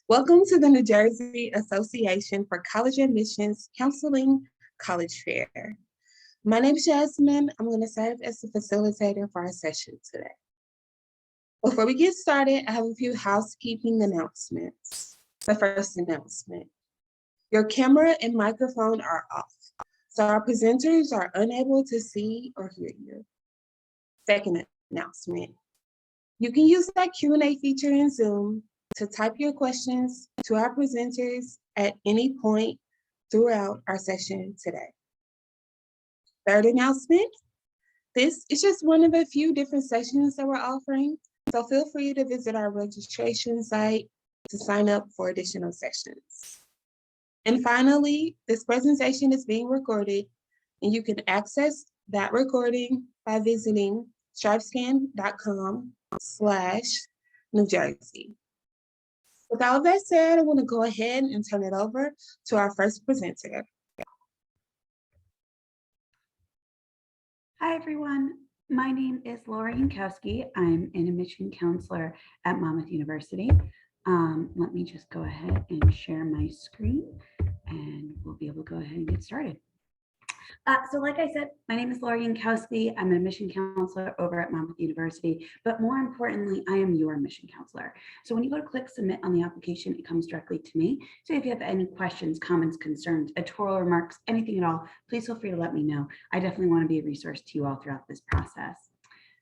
Welcome to the New Jersey Association for College Admissions Counseling College Fair. My name is Jasmine. I'm going to serve as the facilitator for our session today. Before we get started, I have a few housekeeping announcements. The first announcement, your camera and microphone are off, so our presenters are unable to see or hear you. Second announcement, you can use that Q&A feature in Zoom to type your questions to our presenters at any point throughout our session today. Third announcement, this is just one of a few different sessions that we're offering, so feel free to visit our registration site to sign up for additional sessions. And finally, this presentation is being recorded, and you can access that recording by visiting stripescan.com/New Jersey. With all that said, I want to go ahead and turn it over to our first presenter. Hi, everyone. My name is Laura Yankowski. I'm an admission counselor at Monmouth University. Let me just go ahead and share my screen and we'll be able to go ahead and get started. So like I said, my name is Laura Yankowski. I'm an admission counselor over at Monmouth University, but more importantly, I am your admission counselor. So when you go to click submit on the application, it comes directly to me. So if you have any questions, comments, concerns, editorial remarks, anything at all, please feel free to let me know. I definitely want to be a resource to you all throughout this process.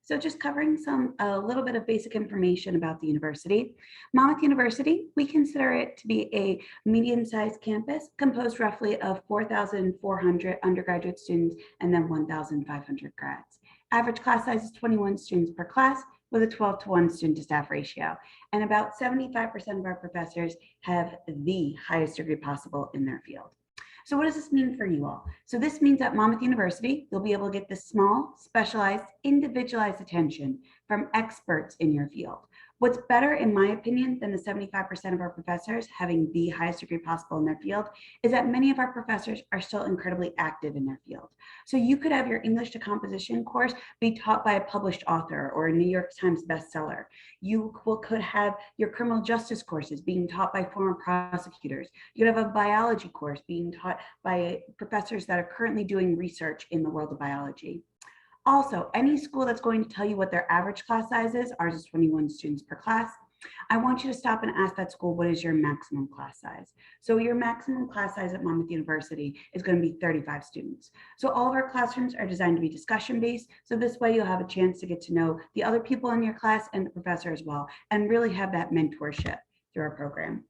So just covering a little bit of basic information about the university. Monmouth University, we consider it to be a medium-sized campus composed roughly of 4,400 undergraduate students and then 1,500 grads. Average class size is 21 students per class with a 12-to-1 student to staff ratio. And about 75% of our professors have the highest degree possible in their field. So what does this mean for you all? So this means at Monmouth University, you'll be able to get this small, specialized, individualized attention from experts in your field. What's better, in my opinion, than the 75% of our professors having the highest degree possible in their field is that many of our professors are still incredibly active in their field. So you could have your English to composition course be taught by a published author or a New York Times bestseller. You could have your criminal justice courses being taught by former prosecutors. You could have a biology course being taught by professors that are currently doing research in the world of biology. Also, any school that's going to tell you what their average class size is, ours is 21 students per class, I want you to stop and ask that school, what is your maximum class size? So your maximum class size at Monmouth University is going to be 35 students. So all of our classrooms are designed to be discussion-based. So this way you'll have a chance to get to know the other people in your class and the professor as well, and really have that mentorship through our program.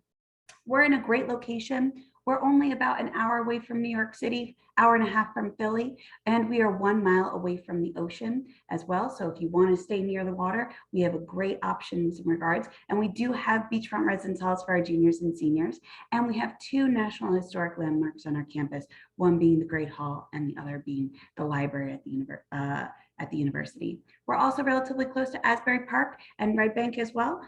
We're in a great location. We're only about an hour away from New York City, hour and a half from Philly, and we are 1 mile away from the ocean as well. So if you want to stay near the water, we have a great options in regards. And we do have beachfront residence halls for our juniors and seniors. And we have 2 National Historic Landmarks on our campus, one being the Great Hall and the other being the library at the university. We're also relatively close to Asbury Park and Red Bank as well,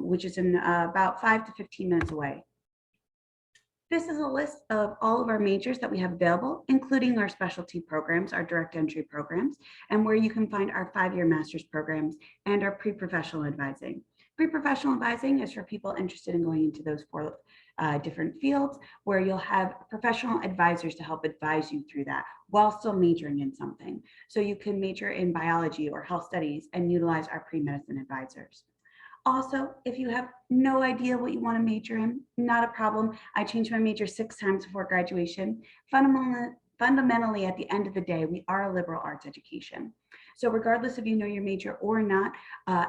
which is in about 5 to 15 minutes away. This is a list of all of our majors that we have available, including our specialty programs, our direct entry programs, and where you can find our 5-year master's programs and our pre-professional advising. Pre-professional advising is for people interested in going into those 4 different fields, where you'll have professional advisors to help advise you through that while still majoring in something. So you can major in biology or health studies and utilize our pre-medicine advisors. Also, if you have no idea what you want to major in, not a problem. I changed my major 6 times before graduation. Fundamentally, at the end of the day, we are a liberal arts education. So regardless if you know your major or not,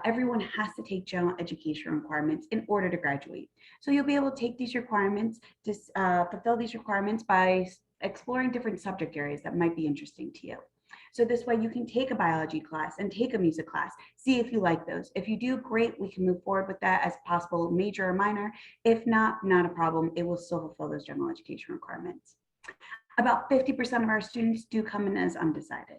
everyone has to take general education requirements in order to graduate. So you'll be able to take these requirements, to fulfill these requirements by exploring different subject areas that might be interesting to you. So this way you can take a biology class and take a music class, see if you like those. If you do, great, we can move forward with that as possible major or minor. If not, not a problem. It will still fulfill those general education requirements. About 50% of our students do come in as undecided.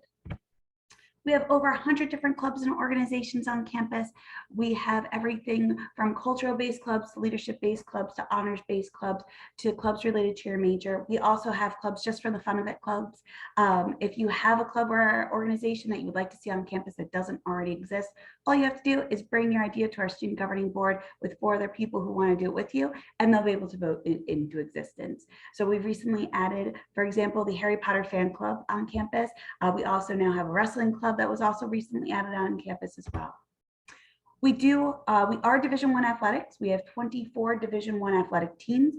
We have over 100 different clubs and organizations on campus. We have everything from cultural-based clubs to leadership-based clubs to honors-based clubs to clubs related to your major. We also have clubs just for the fun of it clubs. If you have a club or organization that you would like to see on campus that doesn't already exist, all you have to do is bring your idea to our student governing board with 4 other people who want to do it with you, and they'll be able to vote into existence. So we've recently added, for example, the Harry Potter fan club on campus. We also now have a wrestling club that was also recently added on campus as well. We are Division I athletics. We have 24 Division I athletic teams.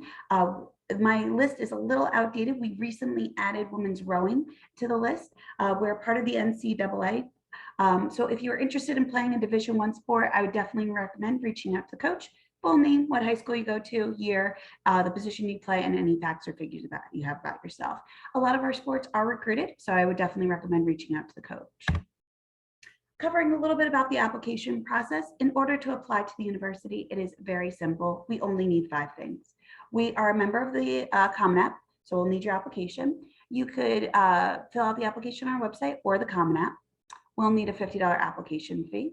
My list is a little outdated. We recently added women's rowing to the list. We're part of the NCAA. So if you're interested in playing a Division I sport, I would definitely recommend reaching out to the coach. Full name, what high school you go to, year, the position you play, and any facts or figures you have about yourself. A lot of our sports are recruited, so I would definitely recommend reaching out to the coach. Covering a little bit about the application process. In order to apply to the university, it is very simple. We only need 5 things. We are a member of the Common App, so we'll need your application. You could fill out the application on our website or the Common App. We'll need a $50 application fee.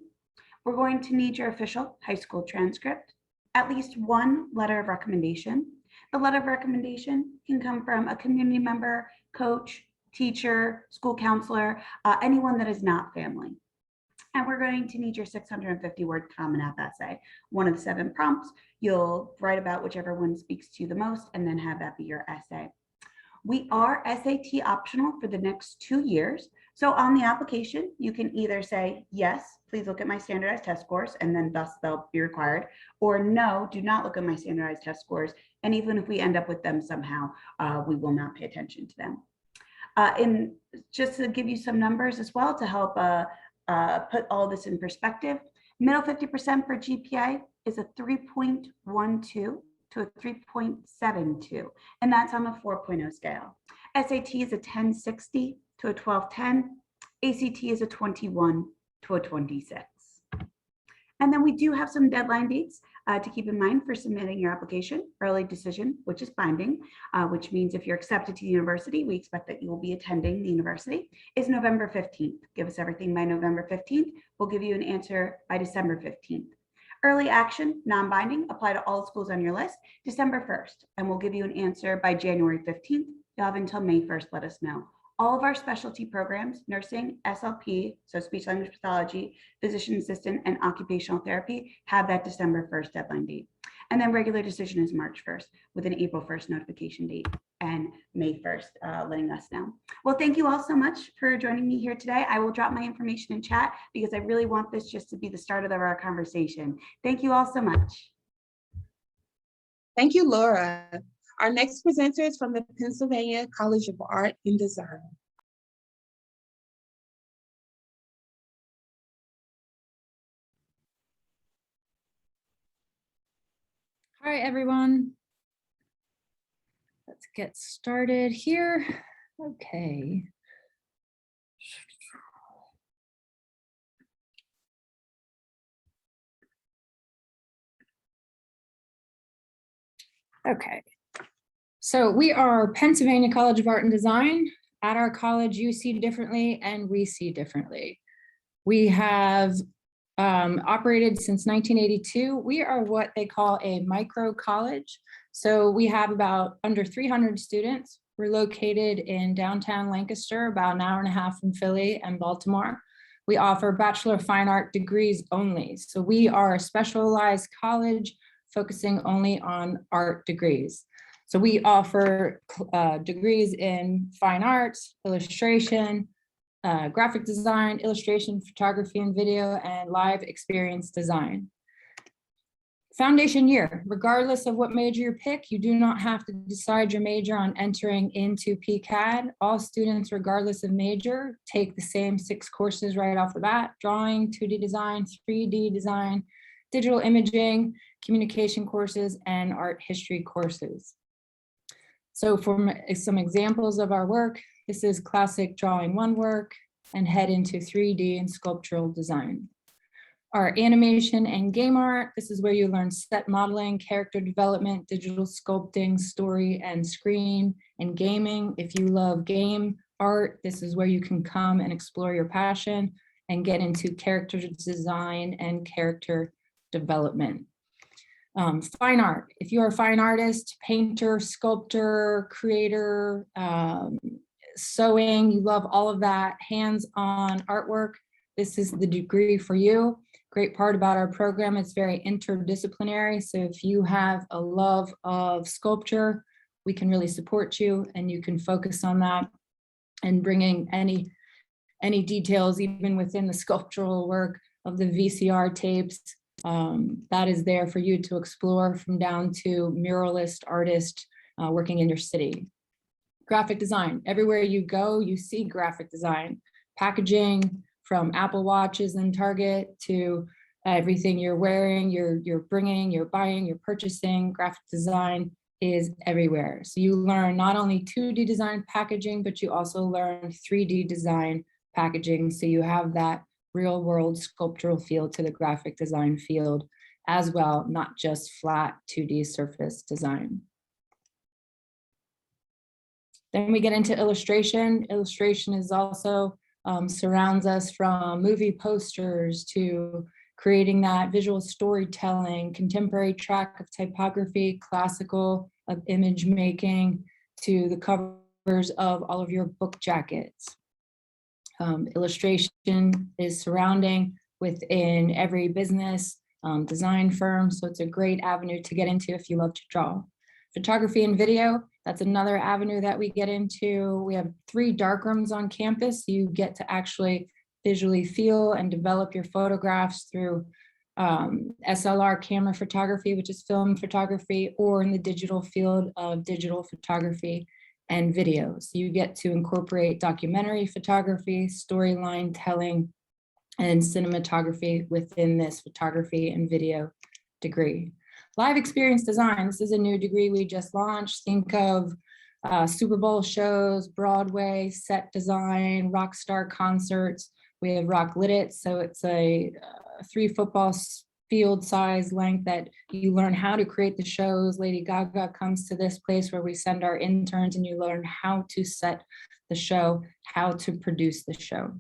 We're going to need your official high school transcript, at least 1 letter of recommendation. The letter of recommendation can come from a community member, coach, teacher, school counselor, anyone that is not family. And we're going to need your 650-word Common App essay. One of the 7 prompts, you'll write about whichever one speaks to you the most and then have that be your essay. We are SAT optional for the next 2 years. So on the application, you can either say, yes, please look at my standardized test scores, and then thus they'll be required, or no, do not look at my standardized test scores. And even if we end up with them somehow, we will not pay attention to them. And just to give you some numbers as well to help put all this in perspective, middle 50% for GPA is a 3.12 to a 3.72, and that's on a 4.0 scale. SAT is a 1060 to a 1210. ACT is a 21 to a 26. And then we do have some deadline dates to keep in mind for submitting your application. Early decision, which is binding, which means if you're accepted to the university, we expect that you will be attending the university, is November 15th. Give us everything by November 15th. We'll give you an answer by December 15th. Early action, non-binding, apply to all schools on your list, December 1st, and we'll give you an answer by January 15th. You'll have until May 1st, let us know. All of our specialty programs, nursing, SLP, so speech language pathology, physician assistant, and occupational therapy, have that December 1st deadline date. And then regular decision is March 1st with an April 1st notification date and May 1st letting us know. Well, thank you all so much for joining me here today. I will drop my information in chat because I really want this just to be the start of our conversation. Thank you all so much. Thank you, Laura. Our next presenter is from the Pennsylvania College of Art and Design. Hi, everyone. Let's get started here. Okay. Okay. So we are Pennsylvania College of Art and Design. At our college, you see differently and we see differently. We have operated since 1982. We are what they call a micro college. So we have about under 300 students. We're located in downtown Lancaster, about an hour and a half from Philly and Baltimore. We offer Bachelor of Fine Art degrees only. So we are a specialized college focusing only on art degrees. So we offer degrees in fine arts, illustration, graphic design, illustration, photography and video, and live experience design. Foundation year, regardless of what major you pick, you do not have to decide your major on entering into PCAD. All students, regardless of major, take the same 6 courses right off the bat: drawing, 2D design, 3D design, digital imaging, communication courses, and art history courses. So for some examples of our work, this is classic drawing 1 work and head into 3D and sculptural design. Our animation and game art, this is where you learn set modeling, character development, digital sculpting, story and screen, and gaming. If you love game art. This is where you can come and explore your passion and get into character design and character development. Fine art. If you're a fine artist, painter, sculptor, creator, sewing, you love all of that hands-on artwork, this is the degree for you. Great part about our program, it's very interdisciplinary. So if you have a love of sculpture, we can really support you and you can focus on that and bringing any details, even within the sculptural work of the VCR tapes, that is there for you to explore, from down to muralist artist working in your city. Graphic design, everywhere you go, you see graphic design. Packaging, from Apple Watches and Target to everything you're wearing, you're bringing, you're buying, you're purchasing, graphic design is everywhere. So you learn not only 2D design packaging, but you also learn 3D design packaging. So you have that real world sculptural feel to the graphic design field as well, not just flat 2D surface design. Then we get into illustration. Illustration is also surrounds us, from movie posters to creating that visual storytelling, contemporary track of typography, classical of image making, to the covers of all of your book jackets. Illustration is surrounding within every business, design firm, so it's a great avenue to get into if you love to draw. Photography and video, that's another avenue that we get into. We have 3 darkrooms on campus. You get to actually visually feel and develop your photographs through SLR camera photography, which is film photography, or in the digital field of digital photography and video. So you get to incorporate documentary photography, storyline telling, and cinematography within this photography and video degree. Live experience design, this is a new degree we just launched. Think of Super Bowl shows, Broadway, set design, rock star concerts. We have Rock Lit It, so it's a 3 football field size length that you learn how to create the shows. Lady Gaga comes to this place where we send our interns and you learn how to set the show, how to produce the show.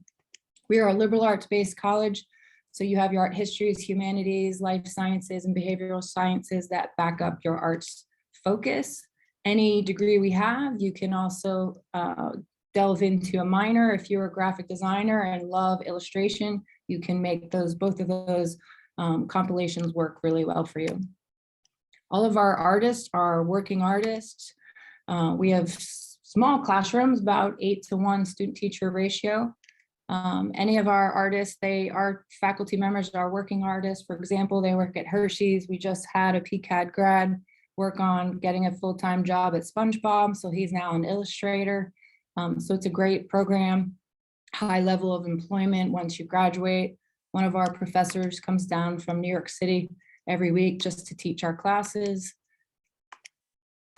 We are a liberal arts-based college, so you have your art histories, humanities, life sciences, and behavioral sciences that back up your arts focus. Any degree we have, you can also delve into a minor. If you're a graphic designer and love illustration, you can make both of those compilations work really well for you. All of our artists are working artists. We have small classrooms, about 8-to-1 student-teacher ratio. Any of our artists, our faculty members are working artists. For example, they work at Hershey's. We just had a PCAD grad work on getting a full-time job at SpongeBob, so he's now an illustrator. So it's a great program, high level of employment once you graduate. One of our professors comes down from New York City every week just to teach our classes.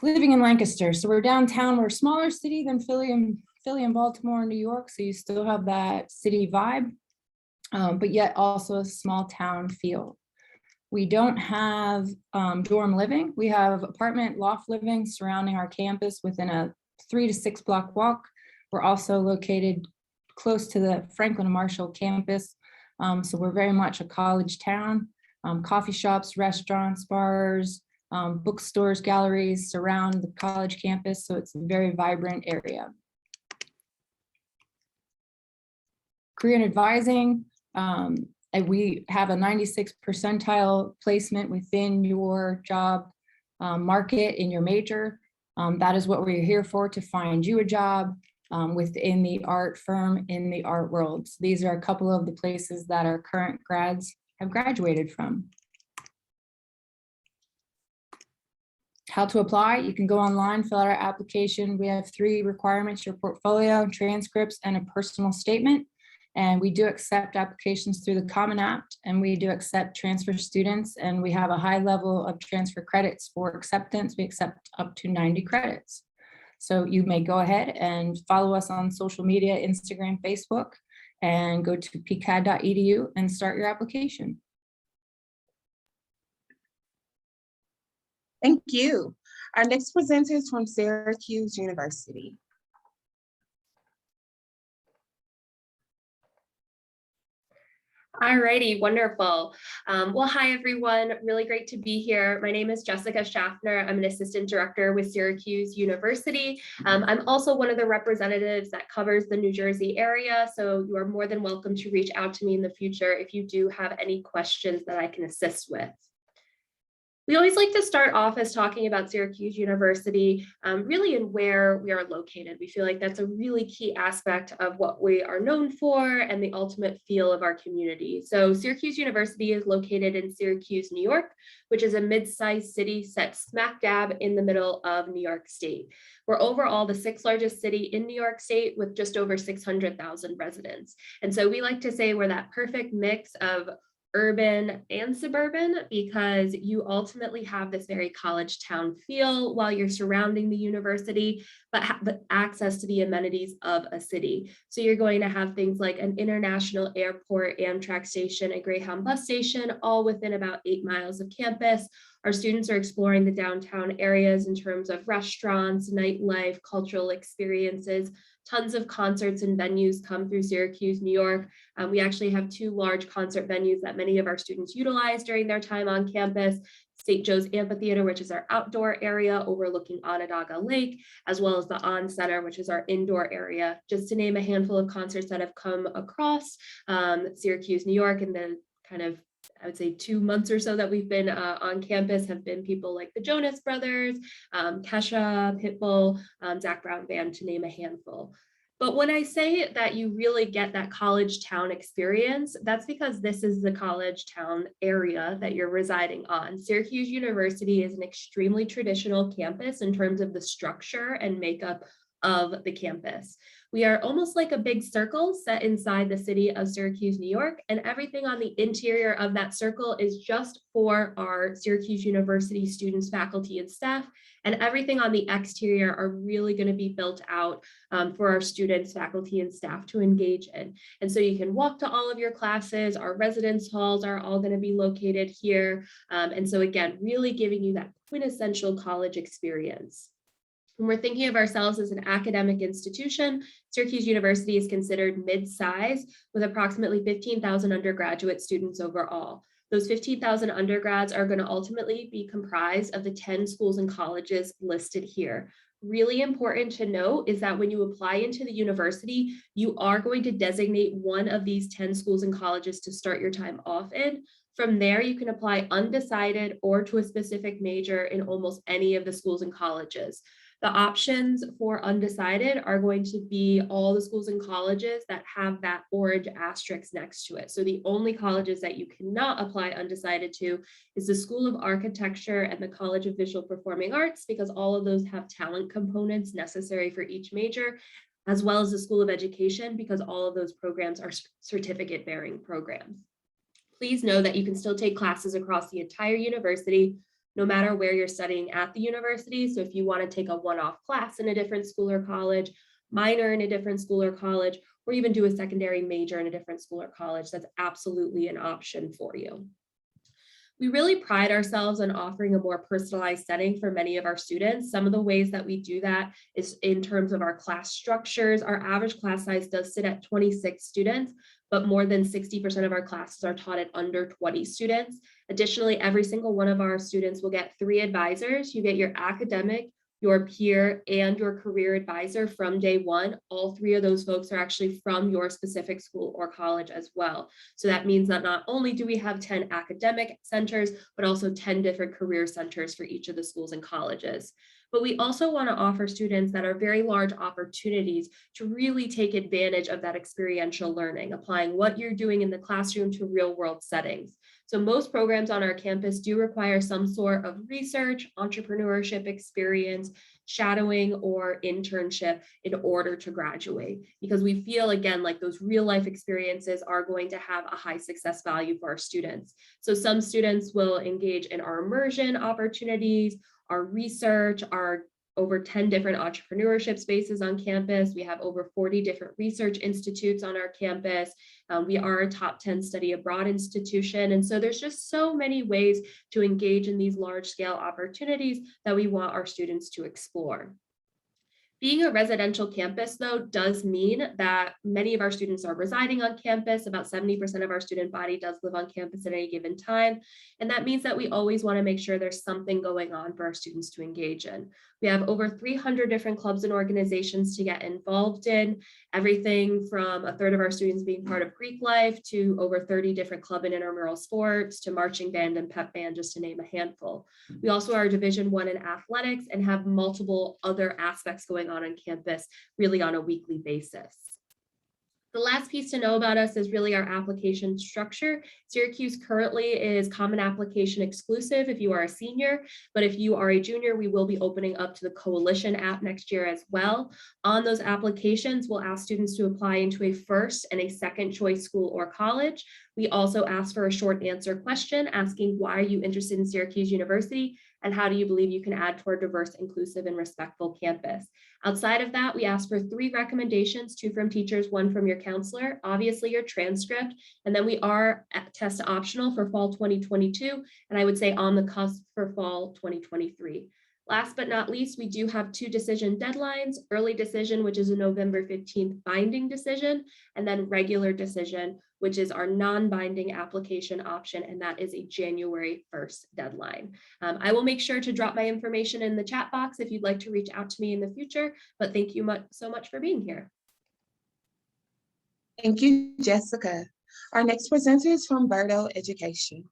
Living in Lancaster, so we're downtown. We're a smaller city than Philly and Baltimore and New York, so you still have that city vibe, but yet also a small town feel. We don't have dorm living. We have apartment loft living surrounding our campus within a 3 to 6 block walk. We're also located close to the Franklin and Marshall campus, so we're very much a college town. Coffee shops, restaurants, bars, bookstores, galleries surround the college campus, so it's a very vibrant area. Career and advising, and we have a 96th percentile placement within your job market in your major. That is what we're here for, to find you a job within the art firm, in the art world. So these are a couple of the places that our current grads have graduated from. How to apply, you can go online, fill out our application. We have 3 requirements: your portfolio, transcripts, and a personal statement. And we do accept applications through the Common App, and we do accept transfer students, and we have a high level of transfer credits for acceptance. We accept up to 90 credits. So you may go ahead and follow us on social media, Instagram, Facebook, and go to pcad.edu and start your application. Thank you. Our next presenter is from Syracuse University. Alrighty, wonderful. Well, hi everyone. Really great to be here. My name is Jessica Schaffner. I'm an assistant director with Syracuse University. I'm also one of the representatives that covers the New Jersey area. So you are more than welcome to reach out to me in the future if you do have any questions that I can assist with. We always like to start off as talking about Syracuse University, really in where we are located. We feel like that's a really key aspect of what we are known for and the ultimate feel of our community. So Syracuse University is located in Syracuse, New York, which is a mid-sized city set smack dab in the middle of New York State. We're overall the 6th largest city in New York State with just over 600,000 residents. And so we like to say we're that perfect mix of urban and suburban because you ultimately have this very college town feel while you're surrounding the university, but have the access to the amenities of a city. So you're going to have things like an international airport, Amtrak station, a Greyhound bus station, all within about 8 miles of campus. Our students are exploring the downtown areas in terms of restaurants, nightlife, cultural experiences. Tons of concerts and venues come through Syracuse, New York. We actually have 2 large concert venues that many of our students utilize during their time on campus. St. Joe's Amphitheater, which is our outdoor area overlooking Onondaga Lake, as well as the On Center, which is our indoor area, just to name a handful of concerts that have come across Syracuse, New York in the kind of, I would say, 2 months or so that we've been on campus have been people like the Jonas Brothers, Kesha, Pitbull, Zac Brown Band, to name a handful. But when I say that you really get that college town experience, that's because this is the college town area that you're residing on. Syracuse University is an extremely traditional campus in terms of the structure and makeup of the campus. We are almost like a big circle set inside the city of Syracuse, New York, and everything on the interior of that circle is just for our Syracuse University students, faculty, and staff, and everything on the exterior are really going to be built out for our students, faculty, and staff to engage in. And so you can walk to all of your classes. Our residence halls are all going to be located here. And so again, really giving you that quintessential college experience. When we're thinking of ourselves as an academic institution, Syracuse University is considered mid-size with approximately 15,000 undergraduate students overall. Those 15,000 undergrads are going to ultimately be comprised of the 10 schools and colleges listed here. Really important to note is that when you apply into the university, you are going to designate one of these 10 schools and colleges to start your time off in. From there, you can apply undecided or to a specific major in almost any of the schools and colleges. The options for undecided are going to be all the schools and colleges that have that orange asterisk next to it. So the only colleges that you cannot apply undecided to is the School of Architecture and the College of Visual Performing Arts, because all of those have talent components necessary for each major, as well as the School of Education, because all of those programs are certificate bearing programs. Please know that you can still take classes across the entire university, no matter where you're studying at the university. So if you want to take a one-off class in a different school or college, minor in a different school or college, or even do a secondary major in a different school or college, that's absolutely an option for you. We really pride ourselves on offering a more personalized setting for many of our students. Some of the ways that we do that is in terms of our class structures. Our average class size does sit at 26 students, but more than 60% of our classes are taught at under 20 students. Additionally, every single one of our students will get 3 advisors. You get your academic, your peer, and your career advisor from day one. All 3 of those folks are actually from your specific school or college as well. So that means that not only do we have 10 academic centers, but also 10 different career centers for each of the schools and colleges. But we also want to offer students that are very large opportunities to really take advantage of that experiential learning, applying what you're doing in the classroom to real world settings. So most programs on our campus do require some sort of research, entrepreneurship experience, shadowing, or internship in order to graduate, because we feel, again, like those real life experiences are going to have a high success value for our students. So some students will engage in our immersion opportunities, our research, our over 10 different entrepreneurship spaces on campus. We have over 40 different research institutes on our campus. We are a top 10 study abroad institution. And so there's just so many ways to engage in these large scale opportunities that we want our students to explore. Being a residential campus, though, does mean that many of our students are residing on campus. About 70% of our student body does live on campus at any given time. And that means that we always want to make sure there's something going on for our students to engage in. We have over 300 different clubs and organizations to get involved in, everything from a third of our students being part of Greek life to over 30 different club and intramural sports to marching band and pep band, just to name a handful. We also are Division I in athletics and have multiple other aspects going on campus really on a weekly basis. The last piece to know about us is really our application structure. Syracuse currently is Common Application exclusive if you are a senior, but if you are a junior, we will be opening up to the Coalition app next year as well. On those applications, we'll ask students to apply into a first and a second choice school or college. We also ask for a short answer question asking, why are you interested in Syracuse University? And how do you believe you can add to our diverse, inclusive, and respectful campus? Outside of that, we ask for 3 recommendations, 2 from teachers, 1 from your counselor, obviously your transcript, and then we are test optional for fall 2022, and I would say on the cusp for fall 2023. Last but not least, we do have 2 decision deadlines, early decision, which is a November 15th binding decision, and then regular decision, which is our non-binding application option, and that is a January 1st deadline. I will make sure to drop my information in the chat box if you'd like to reach out to me in the future, but thank you so much for being here. Thank you, Jessica. Our next presenter is from Verto Education.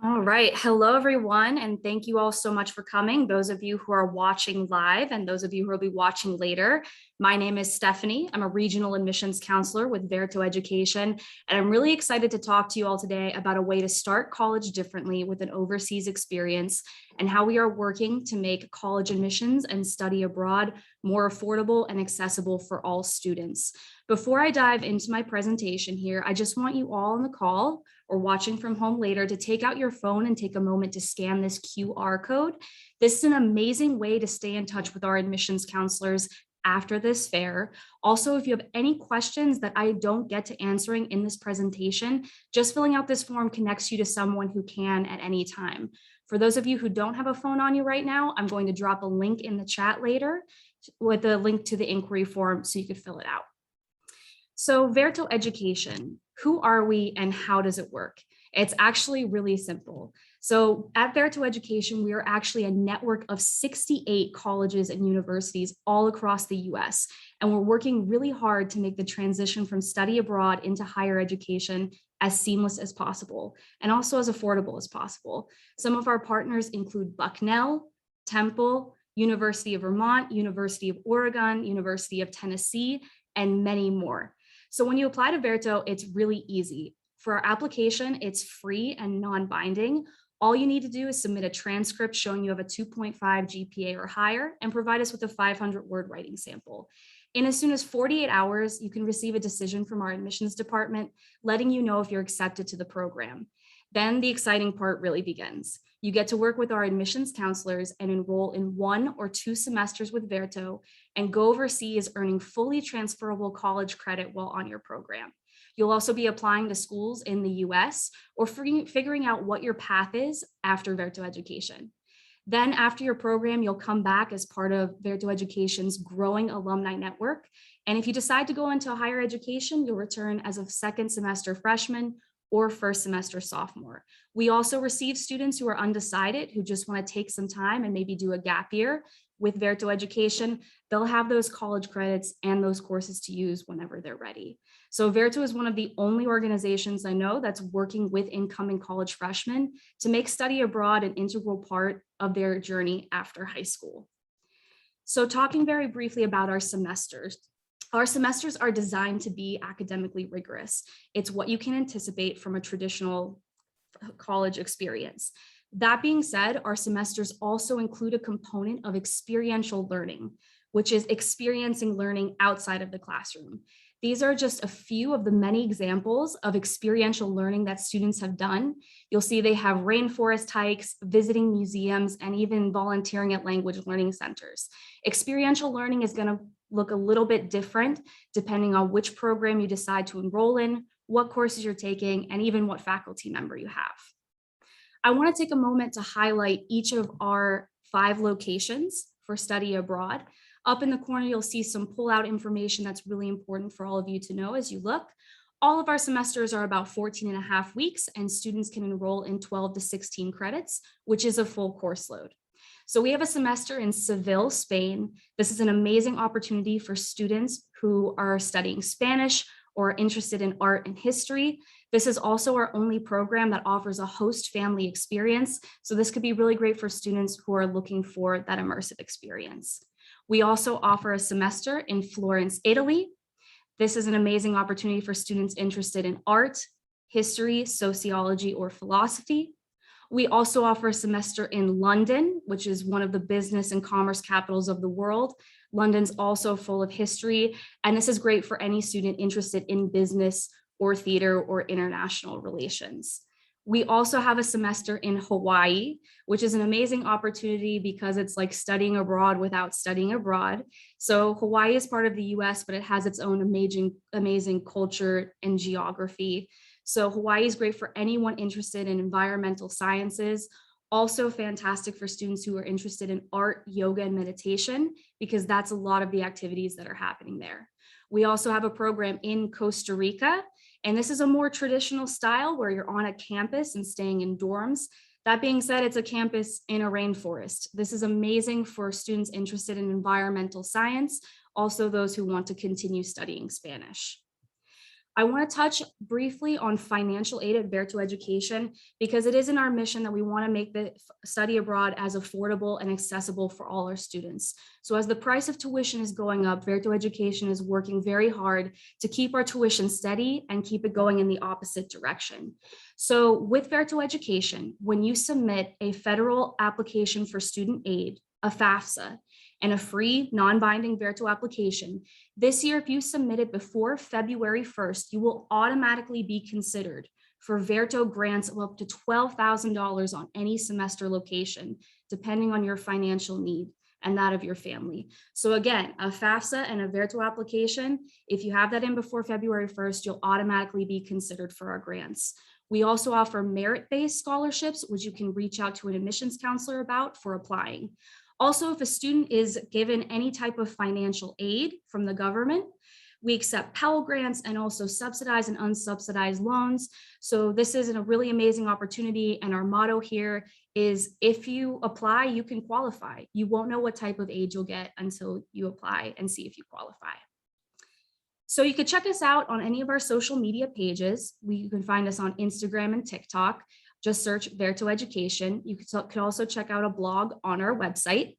All right. Hello, everyone, and thank you all so much for coming. Those of you who are watching live and those of you who will be watching later. My name is Stephanie. I'm a regional admissions counselor with Verto Education, and I'm really excited to talk to you all today about a way to start college differently with an overseas experience and how we are working to make college admissions and study abroad more affordable and accessible for all students. Before I dive into my presentation here, I just want you all on the call or watching from home later to take out your phone and take a moment to scan this QR code. This is an amazing way to stay in touch with our admissions counselors after this fair. Also, if you have any questions that I don't get to answering in this presentation, just filling out this form connects you to someone who can at any time. For those of you who don't have a phone on you right now, I'm going to drop a link in the chat later with a link to the inquiry form so you could fill it out. So Verto Education, who are we and how does it work? It's actually really simple. So at Verto Education, we are actually a network of 68 colleges and universities all across the US. And we're working really hard to make the transition from study abroad into higher education as seamless as possible and also as affordable as possible. Some of our partners include Bucknell, Temple, University of Vermont, University of Oregon, University of Tennessee, and many more. So when you apply to Verto, it's really easy. For our application, it's free and non-binding. All you need to do is submit a transcript showing you have a 2.5 GPA or higher and provide us with a 500-word writing sample. In as soon as 48 hours, you can receive a decision from our admissions department, letting you know if you're accepted to the program. Then the exciting part really begins. You get to work with our admissions counselors and enroll in 1 or 2 semesters with Verto and go overseas earning fully transferable college credit while on your program. You'll also be applying to schools in the US or figuring out what your path is after Verto Education. Then after your program, you'll come back as part of Verto Education's growing alumni network. And if you decide to go into higher education, you'll return as a 2nd semester freshman or 1st semester sophomore. We also receive students who are undecided, who just want to take some time and maybe do a gap year. With Verto Education, they'll have those college credits and those courses to use whenever they're ready. So Verto is one of the only organizations I know that's working with incoming college freshmen to make study abroad an integral part of their journey after high school. So talking very briefly about our semesters. Our semesters are designed to be academically rigorous. It's what you can anticipate from a traditional college experience. That being said, our semesters also include a component of experiential learning, which is experiencing learning outside of the classroom. These are just a few of the many examples of experiential learning that students have done. You'll see they have rainforest hikes, visiting museums, and even volunteering at language learning centers. Experiential learning is going to look a little bit different depending on which program you decide to enroll in, what courses you're taking, and even what faculty member you have. I want to take a moment to highlight each of our 5 locations for study abroad. Up in the corner, you'll see some pull-out information that's really important for all of you to know as you look. All of our semesters are about 14.5 weeks, and students can enroll in 12 to 16 credits, which is a full course load. So we have a semester in Seville, Spain. This is an amazing opportunity for students who are studying Spanish or interested in art and history. This is also our only program that offers a host family experience. So this could be really great for students who are looking for that immersive experience. We also offer a semester in Florence, Italy. This is an amazing opportunity for students interested in art, history, sociology, or philosophy. We also offer a semester in London, which is one of the business and commerce capitals of the world. London's also full of history, and this is great for any student interested in business or theater or international relations. We also have a semester in Hawaii, which is an amazing opportunity because it's like studying abroad without studying abroad. So Hawaii is part of the US, but it has its own amazing culture and geography. So Hawaii is great for anyone interested in environmental sciences. Also fantastic for students who are interested in art, yoga, and meditation, because that's a lot of the activities that are happening there. We also have a program in Costa Rica, and this is a more traditional style where you're on a campus and staying in dorms. That being said, it's a campus in a rainforest. This is amazing for students interested in environmental science, also those who want to continue studying Spanish. I want to touch briefly on financial aid at Verto Education because it is in our mission that we want to make the study abroad as affordable and accessible for all our students. So as the price of tuition is going up, Verto Education is working very hard to keep our tuition steady and keep it going in the opposite direction. So with Verto Education, when you submit a federal application for student aid, a FAFSA, and a free non-binding Verto application, this year, if you submit it before February 1st, you will automatically be considered for Verto grants of up to $12,000 on any semester location, depending on your financial need and that of your family. So again, a FAFSA and a Verto application, if you have that in before February 1st, you'll automatically be considered for our grants. We also offer merit-based scholarships, which you can reach out to an admissions counselor about for applying. Also, if a student is given any type of financial aid from the government, we accept Pell Grants and also subsidized and unsubsidized loans. So this is a really amazing opportunity. And our motto here is if you apply, you can qualify. You won't know what type of aid you'll get until you apply and see if you qualify. So you could check us out on any of our social media pages. You can find us on Instagram and TikTok. Just search Verto Education. You could also check out a blog on our website.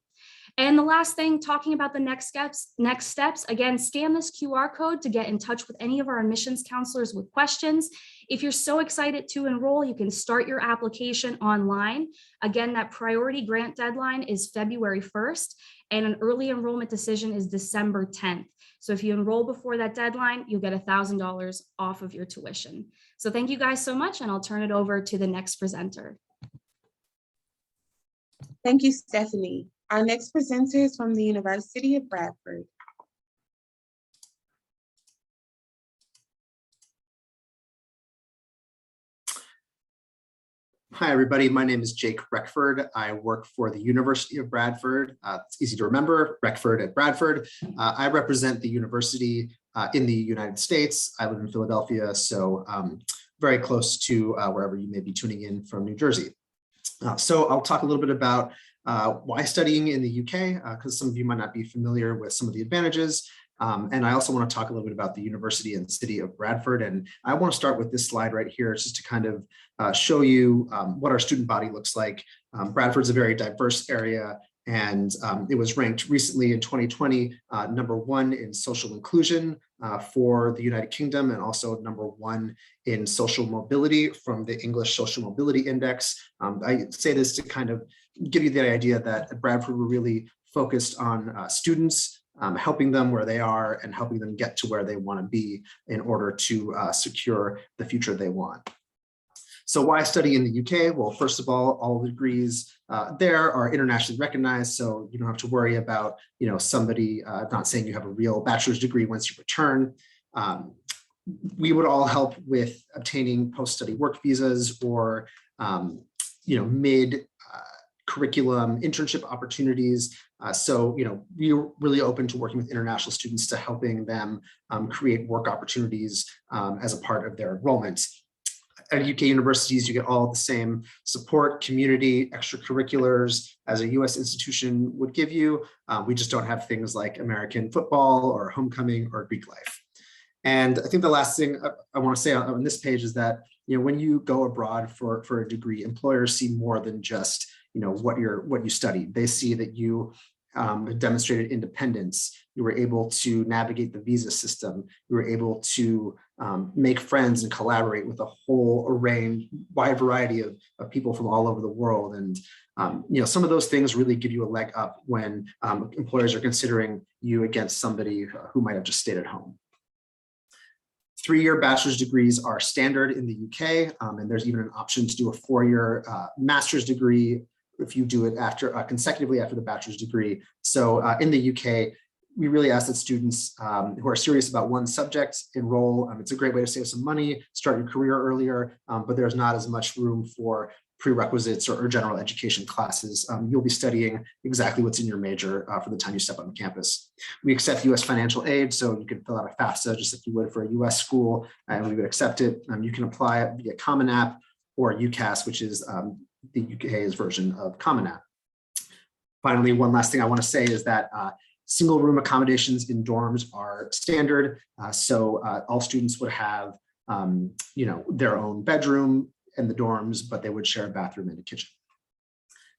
And the last thing, talking about the next steps, again, scan this QR code to get in touch with any of our admissions counselors with questions. If you're so excited to enroll, you can start your application online. Again, that priority grant deadline is February 1st, and an early enrollment decision is December 10th. So if you enroll before that deadline, you'll get $1,000 off of your tuition. So thank you guys so much, and I'll turn it over to the next presenter. Thank you, Stephanie. Our next presenter is from the University of Bradford. Hi, everybody. My name is Jake Reckford. I work for the University of Bradford. It's easy to remember, Reckford at Bradford. I represent the university in the United States. I live in Philadelphia, so very close to wherever you may be tuning in from New Jersey. So I'll talk a little bit about why studying in the UK, because some of you might not be familiar with some of the advantages. And I also want to talk a little bit about the university and city of Bradford. And I want to start with this slide right here, just to kind of show you what our student body looks like. Bradford's a very diverse area, and it was ranked recently in 2020 #1 in social inclusion for the United Kingdom, and also #1 in social mobility from the English Social Mobility Index. I say this to kind of give you the idea that at Bradford, we're really focused on students, helping them where they are and helping them get to where they want to be in order to secure the future they want. So why study in the UK? Well, first of all the degrees there are internationally recognized, so you don't have to worry about, somebody not saying you have a real bachelor's degree once you return. We would all help with obtaining post-study work visas or, mid-career curriculum, internship opportunities. So, we're really open to working with international students to helping them create work opportunities as a part of their enrollment. At UK universities, you get all the same support, community, extracurriculars as a US institution would give you. We just don't have things like American football or homecoming or Greek life. And I think the last thing I want to say on this page is that, when you go abroad for a degree, employers see more than just, what you studied. They see that you demonstrated independence. You were able to navigate the visa system. You were able to make friends and collaborate with a whole wide variety of people from all over the world. And some of those things really give you a leg up when employers are considering you against somebody who might have just stayed at home. 3-year bachelor's degrees are standard in the UK, and there's even an option to do a 4-year master's degree if you do it consecutively after the bachelor's degree. So in the UK, we really ask that students who are serious about one subject enroll. It's a great way to save some money, start your career earlier, but there's not as much room for prerequisites or general education classes. You'll be studying exactly what's in your major for the time you step on campus. We accept US financial aid, so you can fill out a FAFSA just like you would for a US school, and we would accept it. You can apply it via Common App or UCAS, which is the UK's version of Common App. Finally, one last thing I want to say is that single room accommodations in dorms are standard. So all students would have, their own bedroom in the dorms, but they would share a bathroom and a kitchen.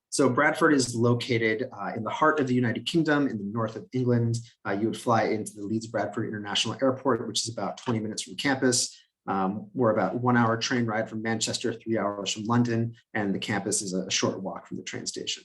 So Bradford is located in the heart of the United Kingdom in the north of England. You would fly into the Leeds Bradford International Airport, which is about 20 minutes from campus. We're about 1 hour train ride from Manchester, 3 hours from London, and the campus is a short walk from the train station.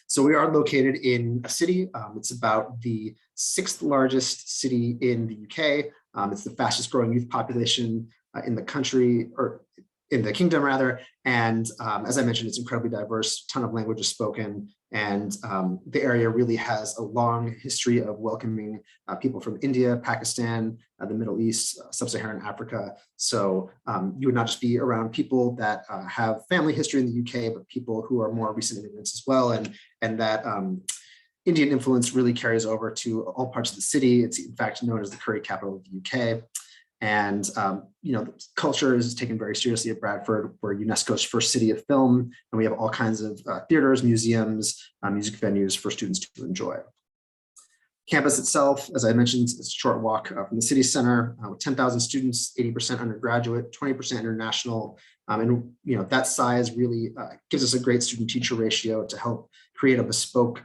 So we are located in a city. It's about the 6th largest city in the UK. It's the fastest growing youth population in the country, or in the kingdom rather. And as I mentioned, it's incredibly diverse, ton of languages spoken. And the area really has a long history of welcoming people from India, Pakistan, the Middle East, Sub-Saharan Africa. So you would not just be around people that have family history in the UK, but people who are more recent immigrants as well. And that Indian influence really carries over to all parts of the city. It's in fact known as the curry capital of the UK. And, culture is taken very seriously at Bradford. We're UNESCO's first city of film, and we have all kinds of theaters, museums, music venues for students to enjoy. Campus itself, as I mentioned, is a short walk from the city center with 10,000 students, 80% undergraduate, 20% international. And that size really gives us a great student-teacher ratio to help create a bespoke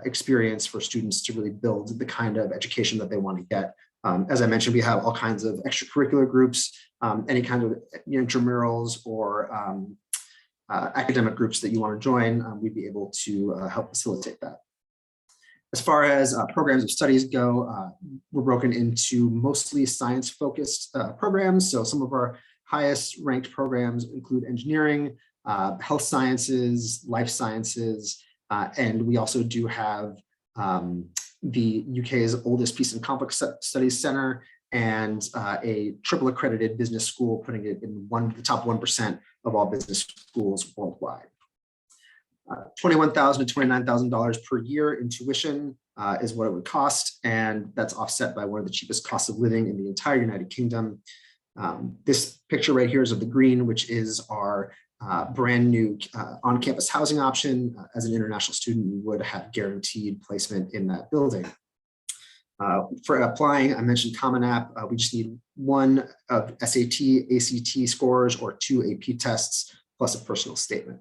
experience for students to really build the kind of education that they want to get. As I mentioned, we have all kinds of extracurricular groups, any kind of intramurals or academic groups that you want to join, we'd be able to help facilitate that. As far as programs of studies go, we're broken into mostly science-focused programs. So some of our highest ranked programs include engineering, health sciences, life sciences, and we also do have the UK's oldest peace and conflict studies center and a triple accredited business school, putting it in the top 1% of all business schools worldwide. $21,000 to $29,000 per year in tuition is what it would cost, and that's offset by one of the cheapest costs of living in the entire United Kingdom. This picture right here is of the Green, which is our brand new on-campus housing option. As an international student, you would have guaranteed placement in that building. For applying, I mentioned Common App. We just need 1 of SAT, ACT scores, or 2 AP tests, plus a personal statement.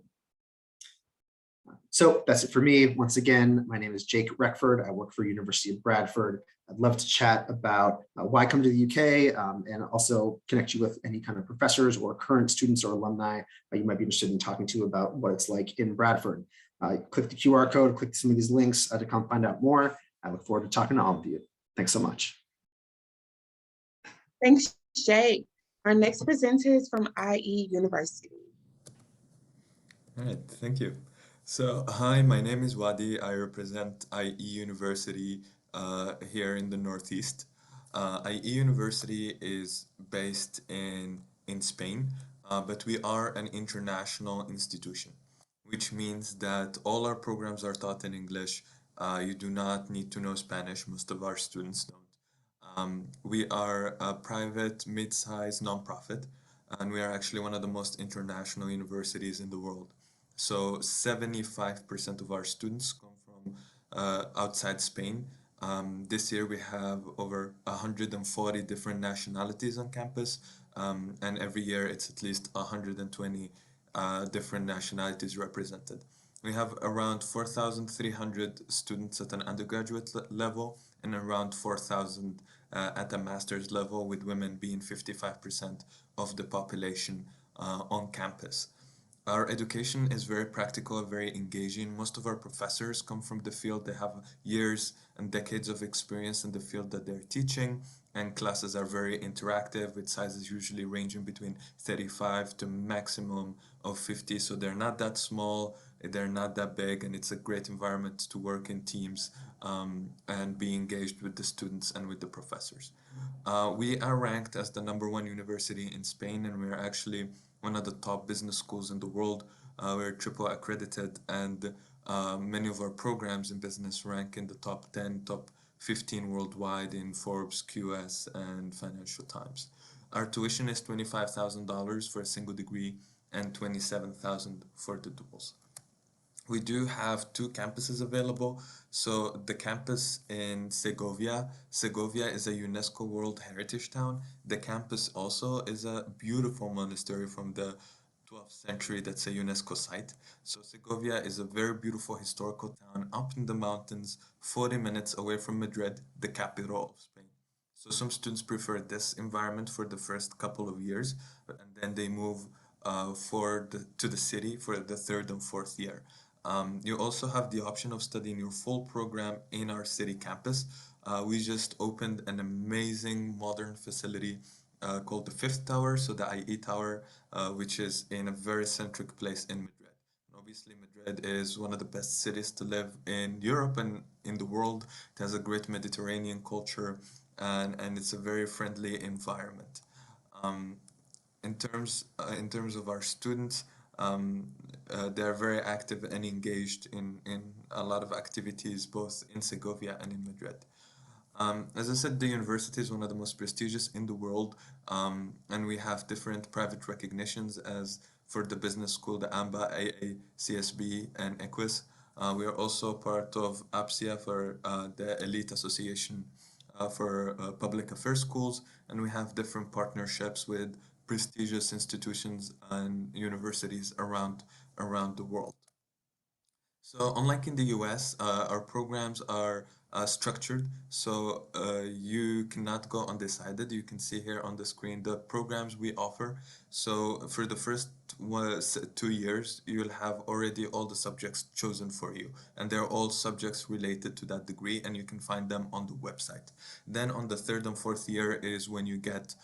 So that's it for me. Once again, my name is Jake Reckford. I work for University of Bradford. I'd love to chat about why come to the UK and also connect you with any kind of professors or current students or alumni you might be interested in talking to about what it's like in Bradford. Click the QR code, click some of these links to come find out more. I look forward to talking to all of you. Thanks so much. Thanks, Jake. Our next presenter is from IE University. All right, thank you. So, hi, my name is Wadi. I represent IE University here in the Northeast. IE University is based in Spain, but we are an international institution. which means that all our programs are taught in English. You do not need to know Spanish. Most of our students don't. We are a private, mid-sized nonprofit, and we are actually one of the most international universities in the world. So 75% of our students come from outside Spain. This year we have over 140 different nationalities on campus, and every year it's at least 120 different nationalities represented. We have around 4,300 students at an undergraduate level and around 4,000 at a master's level, with women being 55% of the population on campus. Our education is very practical, very engaging. Most of our professors come from the field. They have years and decades of experience in the field that they're teaching, and classes are very interactive, with sizes usually ranging between 35 to maximum of 50. So they're not that small, they're not that big, and it's a great environment to work in teams and be engaged with the students and with the professors. We are ranked as the #1 university in Spain, and we're actually one of the top business schools in the world. We're triple accredited, and many of our programs in business rank in the top 10, top 15 worldwide in Forbes, QS, and Financial Times. Our tuition is $25,000 for a single degree and $27,000 for the duals. We do have 2 campuses available. So the campus in Segovia is a UNESCO World Heritage Town. The campus also is a beautiful monastery from the 12th century that's a UNESCO site. So Segovia is a very beautiful historical town up in the mountains, 40 minutes away from Madrid, the capital of Spain. So some students prefer this environment for the first couple of years, and then they move to the city for the 3rd and 4th year. You also have the option of studying your full program in our city campus. We just opened an amazing modern facility called the 5th Tower, so the IE Tower, which is in a very centric place in Madrid. And obviously, Madrid is one of the best cities to live in Europe and in the world. It has a great Mediterranean culture, and it's a very friendly environment. In terms of our students, they're very active and engaged in a lot of activities both in Segovia and in Madrid. As I said, the university is one of the most prestigious in the world, and we have different private recognitions as for the business school, the AMBA, AA, CSB, and EQUIS. We are also part of APSIA for the Elite Association for Public Affairs Schools, and we have different partnerships with prestigious institutions and universities around the world. So unlike in the US, our programs are structured, so you cannot go undecided. You can see here on the screen the programs we offer. So for the first 2 years, you'll have already all the subjects chosen for you, and they're all subjects related to that degree, and you can find them on the website. Then on the 3rd and 4th year is when you get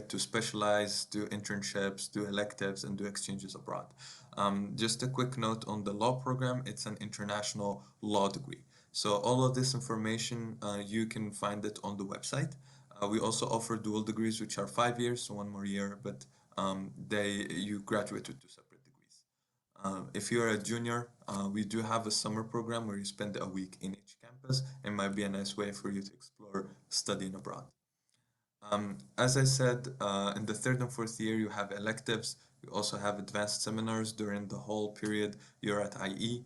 to specialize, do internships, do electives, and do exchanges abroad. Just a quick note on the law program, it's an international law degree. So all of this information, you can find it on the website. We also offer dual degrees, which are 5 years, so 1 more year, but you graduate with 2 separate degrees. If you're a junior, we do have a summer program where you spend a week in each campus. It might be a nice way for you to explore studying abroad. As I said, in the 3rd and 4th year, you have electives. You also have advanced seminars during the whole period you're at IE.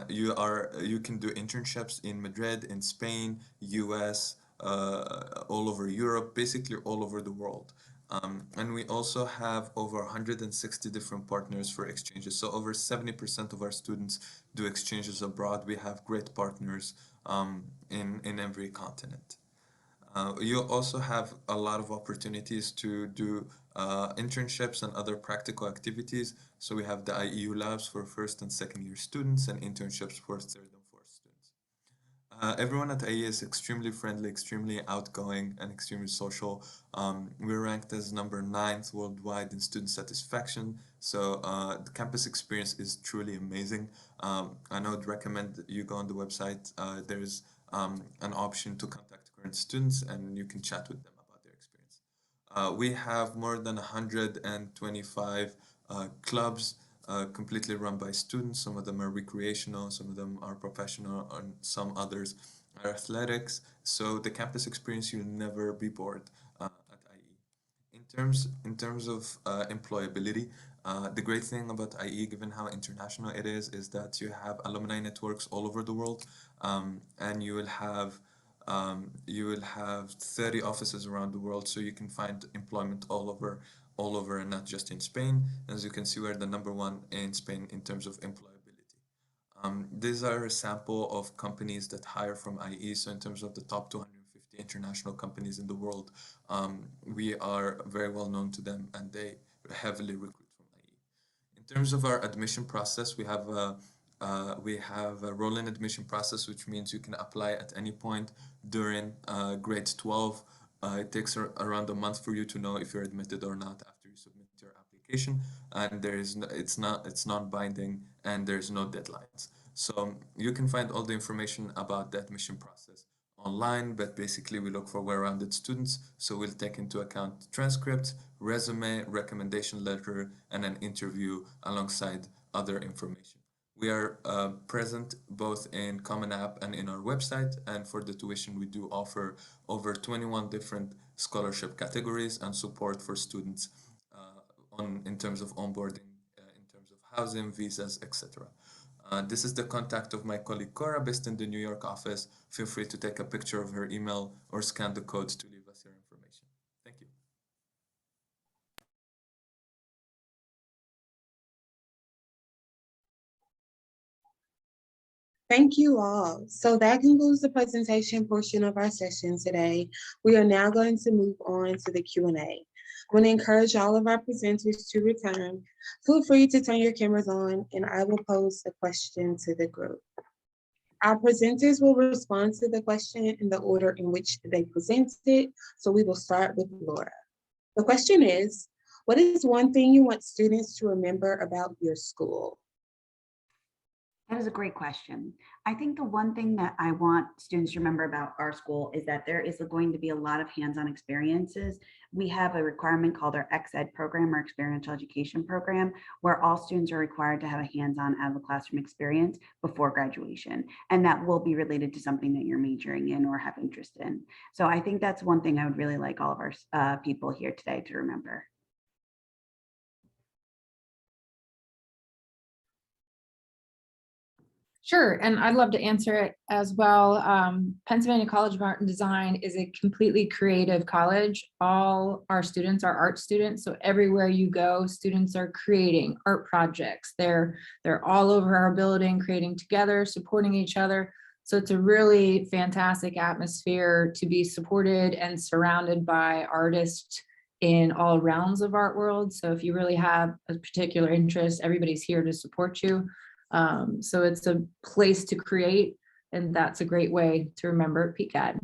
You can do internships in Madrid, in Spain, US, all over Europe, basically all over the world. And we also have over 160 different partners for exchanges. So over 70% of our students do exchanges abroad. We have great partners in every continent. You also have a lot of opportunities to do internships and other practical activities. So we have the IEU labs for 1st and 2nd year students, and internships for 3rd and 4th students. Everyone at IE is extremely friendly, extremely outgoing, and extremely social. We're ranked as number 9th worldwide in student satisfaction. So the campus experience is truly amazing. I would recommend that you go on the website. There's an option to contact current students, and you can chat with them about their experience. We have more than 125 clubs completely run by students. Some of them are recreational, some of them are professional, and some others are athletics. So the campus experience, you'll never be bored at IE. In terms of employability, the great thing about IE, given how international it is that you have alumni networks all over the world, and you will have 30 offices around the world, so you can find employment all over, and not just in Spain. As you can see, we're the #1 in Spain in terms of employability. These are a sample of companies that hire from IE. So in terms of the top 250 international companies in the world, we are very well known to them, and they heavily recruit from IE. In terms of our admission process, we have a roll-in admission process, which means you can apply at any point during grade 12. It takes around a month for you to know if you're admitted or not after you submit your application, and it's non-binding, and there's no deadlines. So you can find all the information about the admission process online, but basically we look for well-rounded students, so we'll take into account transcripts, resume, recommendation letter, and an interview alongside other information. We are present both in Common App and in our website, and for the tuition we do offer over 21 different scholarship categories and support for students in terms of onboarding, in terms of housing, visas, etc. This is the contact of my colleague Cora, based in the New York office. Feel free to take a picture of her email or scan the code to leave us your information. Thank you. Thank you all. So that concludes the presentation portion of our session today. We are now going to move on to the Q&A. I want to encourage all of our presenters to return. Feel free to turn your cameras on, and I will pose a question to the group. Our presenters will respond to the question in the order in which they presented. So we will start with Laura. The question is, what is one thing you want students to remember about your school? That is a great question. I think the one thing that I want students to remember about our school is that there is going to be a lot of hands-on experiences. We have a requirement called our XED program, or experiential education program, where all students are required to have a hands-on out of the classroom experience before graduation. And that will be related to something that you're majoring in or have interest in. So I think that's one thing I would really like all of our people here today to remember. Sure, and I'd love to answer it as well. Pennsylvania College of Art and Design is a completely creative college. All our students are art students, so everywhere you go, students are creating art projects. They're all over our building, creating together, supporting each other. So it's a really fantastic atmosphere to be supported and surrounded by artists in all realms of art world. So if you really have a particular interest, everybody's here to support you. So it's a place to create, and that's a great way to remember PCAD.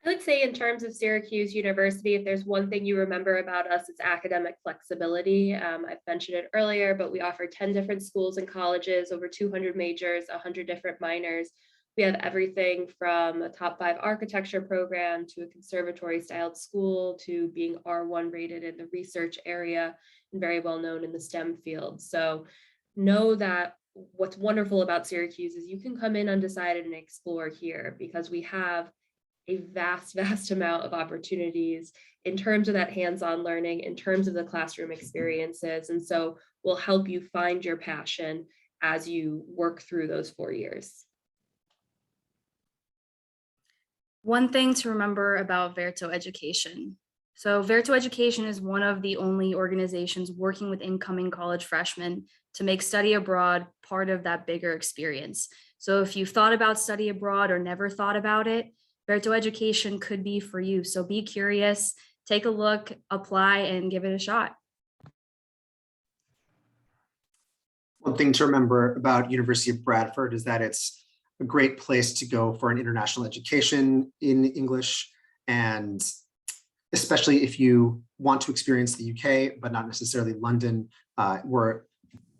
I would say in terms of Syracuse University, if there's one thing you remember about us, it's academic flexibility. I've mentioned it earlier, but we offer 10 different schools and colleges, over 200 majors, 100 different minors. We have everything from a top 5 architecture program to a conservatory styled school to being R1 rated in the research area and very well known in the STEM field. So know that what's wonderful about Syracuse is you can come in undecided and explore here, because we have a vast amount of opportunities in terms of that hands-on learning, in terms of the classroom experiences. And so we'll help you find your passion as you work through those 4 years. One thing to remember about Verto Education. So Verto Education is one of the only organizations working with incoming college freshmen to make study abroad part of that bigger experience. So if you've thought about study abroad or never thought about it, Verto Education could be for you. So be curious, take a look, apply, and give it a shot. One thing to remember about University of Bradford is that it's a great place to go for an international education in English, and especially if you want to experience the UK, but not necessarily London. We're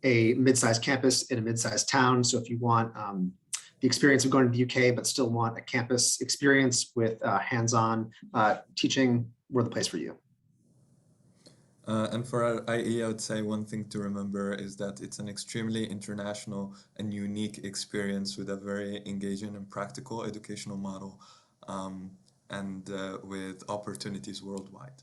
a mid-sized campus in a mid-sized town. So if you want the experience of going to the UK, but still want a campus experience with hands-on teaching, we're the place for you. And for our IE, I would say one thing to remember is that it's an extremely international and unique experience with a very engaging and practical educational model, and with opportunities worldwide.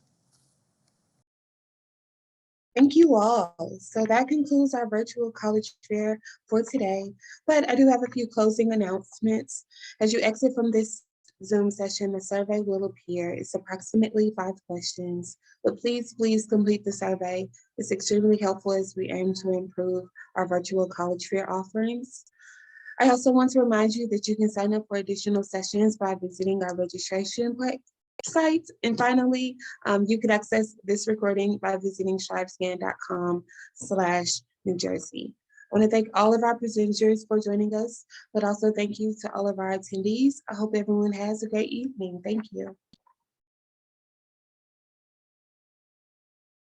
Thank you all. So that concludes our virtual college fair for today, but I do have a few closing announcements. As you exit from this Zoom session, the survey will appear. It's approximately 5 questions, but please complete the survey. It's extremely helpful as we aim to improve our virtual college fair offerings. I also want to remind you that you can sign up for additional sessions by visiting our registration site. And finally, you can access this recording by visiting strivescan.com/New Jersey. I want to thank all of our presenters for joining us, but also thank you to all of our attendees. I hope everyone has a great evening. Thank you.